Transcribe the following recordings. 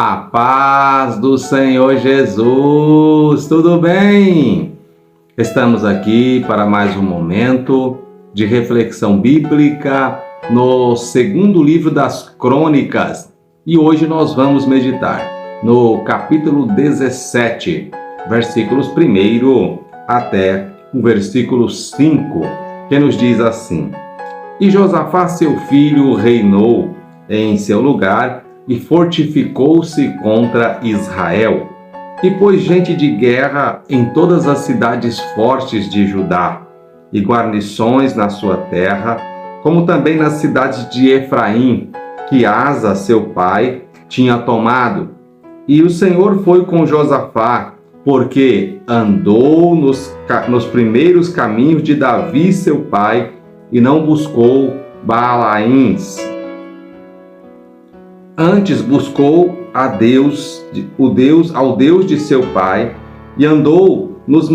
A paz do Senhor Jesus, tudo bem? Estamos aqui para mais um momento de reflexão bíblica no segundo livro das Crônicas e hoje nós vamos meditar no capítulo 17, versículos 1 até o versículo 5, que nos diz assim: E Josafá, seu filho, reinou em seu lugar e fortificou-se contra Israel, e pôs gente de guerra em todas as cidades fortes de Judá, e guarnições na sua terra, como também nas cidades de Efraim, que Asa, seu pai, tinha tomado. E o Senhor foi com Josafá, porque andou nos primeiros caminhos de Davi, seu pai, e não buscou Baalaíns. Antes buscou ao Deus de seu pai, e andou nos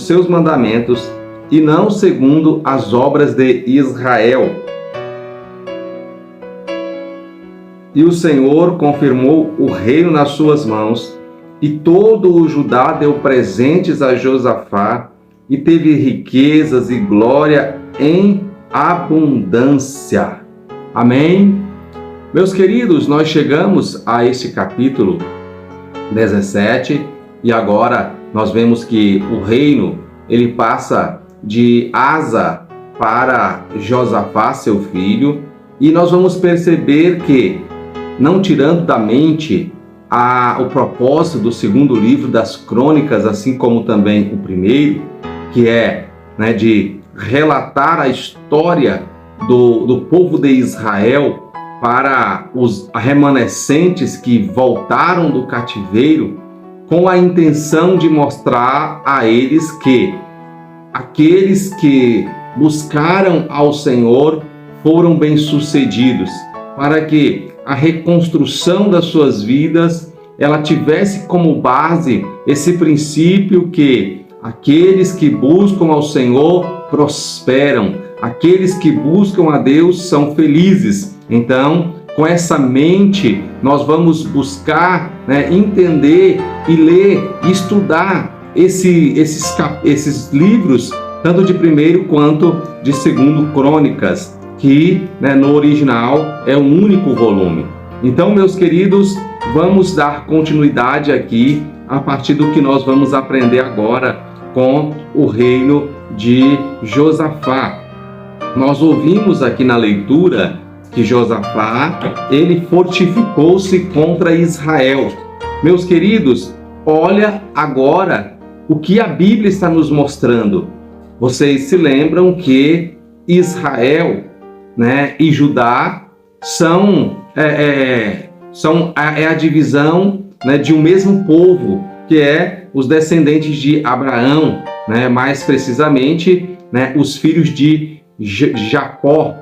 seus mandamentos, e não segundo as obras de Israel. E o Senhor confirmou o reino nas suas mãos, e todo o Judá deu presentes a Josafá, e teve riquezas e glória em abundância. Amém? Meus queridos, nós chegamos a este capítulo 17 e agora nós vemos que o reino ele passa de Asa para Josafá, seu filho, e nós vamos perceber que, não tirando da mente o propósito do segundo livro das Crônicas, assim como também o primeiro, que é de relatar a história do povo de Israel para os remanescentes que voltaram do cativeiro, com a intenção de mostrar a eles que aqueles que buscaram ao Senhor foram bem-sucedidos, para que a reconstrução das suas vidas ela tivesse como base esse princípio que aqueles que buscam ao Senhor prosperam, aqueles que buscam a Deus são felizes. Então, com essa mente, nós vamos buscar entender e ler e estudar esses livros, tanto de primeiro quanto de segundo Crônicas, que no original é um único volume. Então, meus queridos, vamos dar continuidade aqui a partir do que nós vamos aprender agora com o reino de Josafá. Nós ouvimos aqui na leitura que Josafá, ele fortificou-se contra Israel. Meus queridos, olha agora o que a Bíblia está nos mostrando. Vocês se lembram que Israel, e Judá são a divisão de um mesmo povo, que é os descendentes de Abraão, mais precisamente os filhos de Jacó.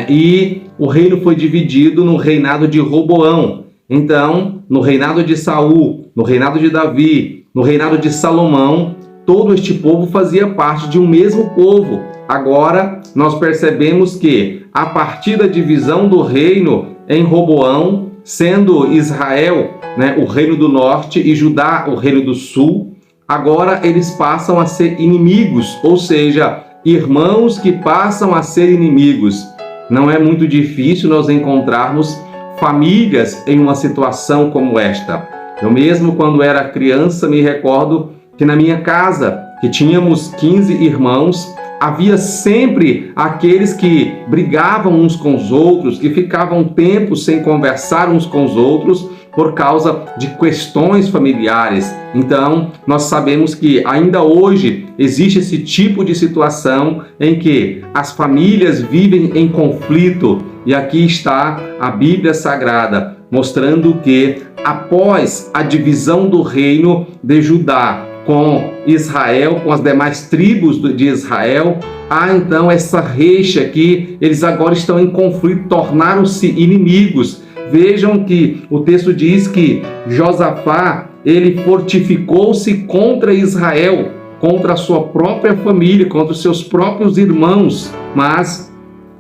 E o reino foi dividido no reinado de Roboão. Então, no reinado de Saul, no reinado de Davi, no reinado de Salomão, todo este povo fazia parte de um mesmo povo. Agora, nós percebemos que, a partir da divisão do reino em Roboão, sendo Israel o reino do norte e Judá o reino do sul, agora eles passam a ser inimigos, ou seja, irmãos que passam a ser inimigos. Não é muito difícil nós encontrarmos famílias em uma situação como esta. Eu mesmo, quando era criança, me recordo que na minha casa, que tínhamos 15 irmãos, havia sempre aqueles que brigavam uns com os outros, que ficavam tempo sem conversar uns com os outros por causa de questões familiares. Então, nós sabemos que ainda hoje existe esse tipo de situação em que as famílias vivem em conflito. E aqui está a Bíblia Sagrada, mostrando que após a divisão do reino de Judá com Israel, com as demais tribos de Israel, há então essa rixa que eles agora estão em conflito, tornaram-se inimigos. Vejam que o texto diz que Josafá, ele fortificou-se contra Israel, contra a sua própria família, contra os seus próprios irmãos. Mas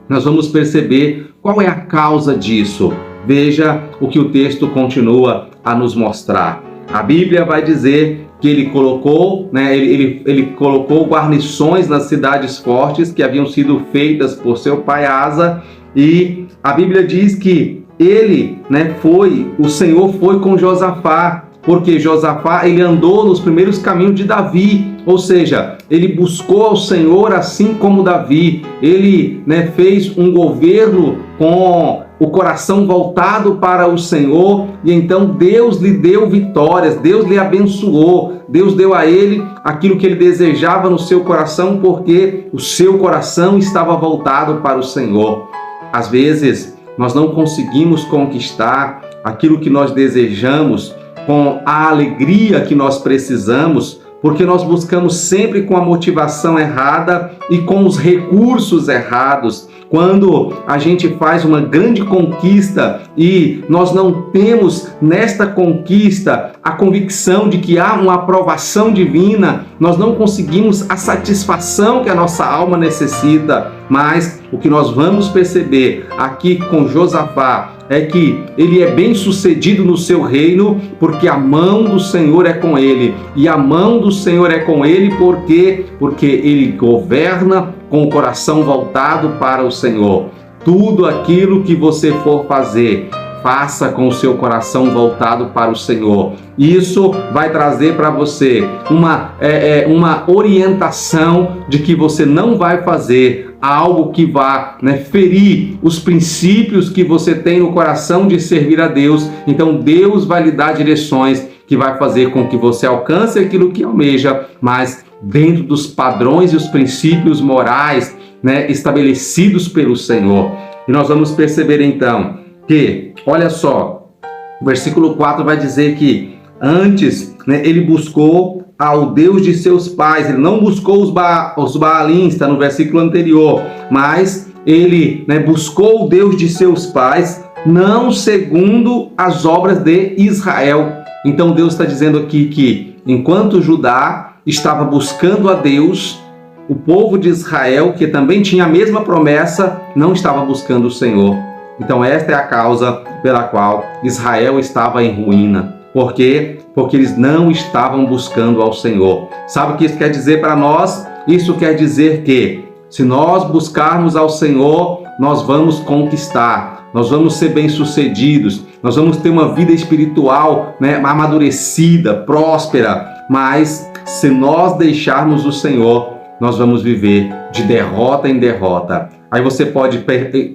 nós vamos perceber qual é a causa disso. Veja o que o texto continua a nos mostrar. A Bíblia vai dizer que ele colocou guarnições nas cidades fortes que haviam sido feitas por seu pai Asa, e a Bíblia diz que o Senhor foi com Josafá, porque Josafá ele andou nos primeiros caminhos de Davi, ou seja, ele buscou ao Senhor assim como Davi. Ele fez um governo com o coração voltado para o Senhor, e então Deus lhe deu vitórias, Deus lhe abençoou, Deus deu a ele aquilo que ele desejava no seu coração, porque o seu coração estava voltado para o Senhor. Às vezes, nós não conseguimos conquistar aquilo que nós desejamos com a alegria que nós precisamos, porque nós buscamos sempre com a motivação errada e com os recursos errados. Quando a gente faz uma grande conquista e nós não temos nesta conquista a convicção de que há uma aprovação divina, nós não conseguimos a satisfação que a nossa alma necessita. Mas o que nós vamos perceber aqui com Josafá é que ele é bem sucedido no seu reino, porque a mão do Senhor é com ele. E a mão do Senhor é com ele porque ele governa com o coração voltado para o Senhor. Tudo aquilo que você for fazer, faça com o seu coração voltado para o Senhor. Isso vai trazer para você uma orientação de que você não vai fazer algo que vá ferir os princípios que você tem no coração de servir a Deus. Então Deus vai lhe dar direções que vai fazer com que você alcance aquilo que almeja, mas dentro dos padrões e os princípios morais estabelecidos pelo Senhor. E nós vamos perceber então que, olha só, o versículo 4 vai dizer que antes ele buscou ao Deus de seus pais. Ele não buscou os Baalins, está no versículo anterior, mas ele buscou o Deus de seus pais, não segundo as obras de Israel. Então Deus está dizendo aqui que enquanto Judá estava buscando a Deus, o povo de Israel, que também tinha a mesma promessa, não estava buscando o Senhor. Então esta é a causa pela qual Israel estava em ruína. Por quê? Porque eles não estavam buscando ao Senhor. Sabe o que isso quer dizer para nós? Isso quer dizer que se nós buscarmos ao Senhor, nós vamos conquistar, nós vamos ser bem-sucedidos, nós vamos ter uma vida espiritual amadurecida, próspera. Mas se nós deixarmos o Senhor, nós vamos viver de derrota em derrota. Aí você pode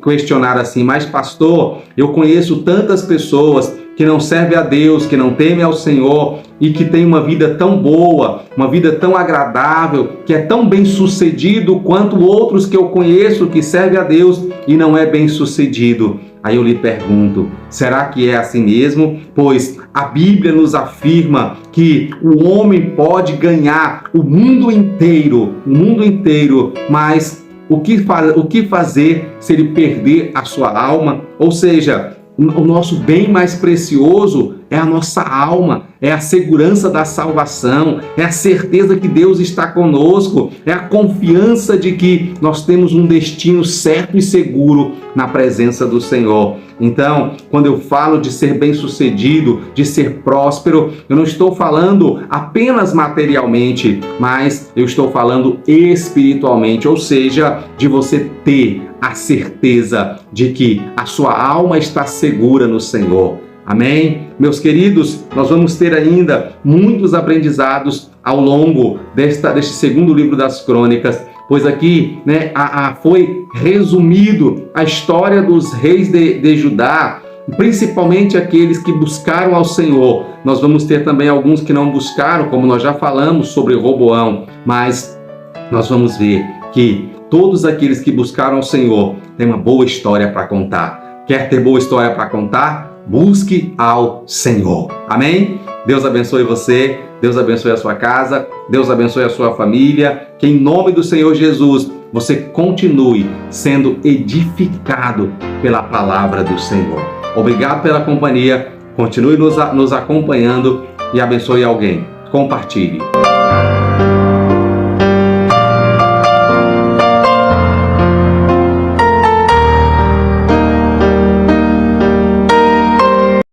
questionar assim: mas pastor, eu conheço tantas pessoas que não servem a Deus, que não temem ao Senhor e que têm uma vida tão boa, uma vida tão agradável, que é tão bem sucedido quanto outros que eu conheço que servem a Deus e não é bem sucedido. Aí eu lhe pergunto, será que é assim mesmo? Pois a Bíblia nos afirma que o homem pode ganhar o mundo inteiro, mas o que fazer se ele perder a sua alma? Ou seja, o nosso bem mais precioso é a nossa alma, é a segurança da salvação, é a certeza que Deus está conosco, é a confiança de que nós temos um destino certo e seguro na presença do Senhor. Então, quando eu falo de ser bem-sucedido, de ser próspero, eu não estou falando apenas materialmente, mas eu estou falando espiritualmente, ou seja, de você ter a certeza de que a sua alma está segura no Senhor. Amém? Meus queridos, nós vamos ter ainda muitos aprendizados ao longo deste segundo livro das Crônicas, pois aqui foi resumido a história dos reis de Judá, principalmente aqueles que buscaram ao Senhor. Nós vamos ter também alguns que não buscaram, como nós já falamos sobre Roboão, mas nós vamos ver que todos aqueles que buscaram ao Senhor têm uma boa história para contar. Quer ter boa história para contar? Busque ao Senhor. Amém? Deus abençoe você, Deus abençoe a sua casa, Deus abençoe a sua família, que em nome do Senhor Jesus você continue sendo edificado pela palavra do Senhor. Obrigado pela companhia, continue nos acompanhando e abençoe alguém. Compartilhe.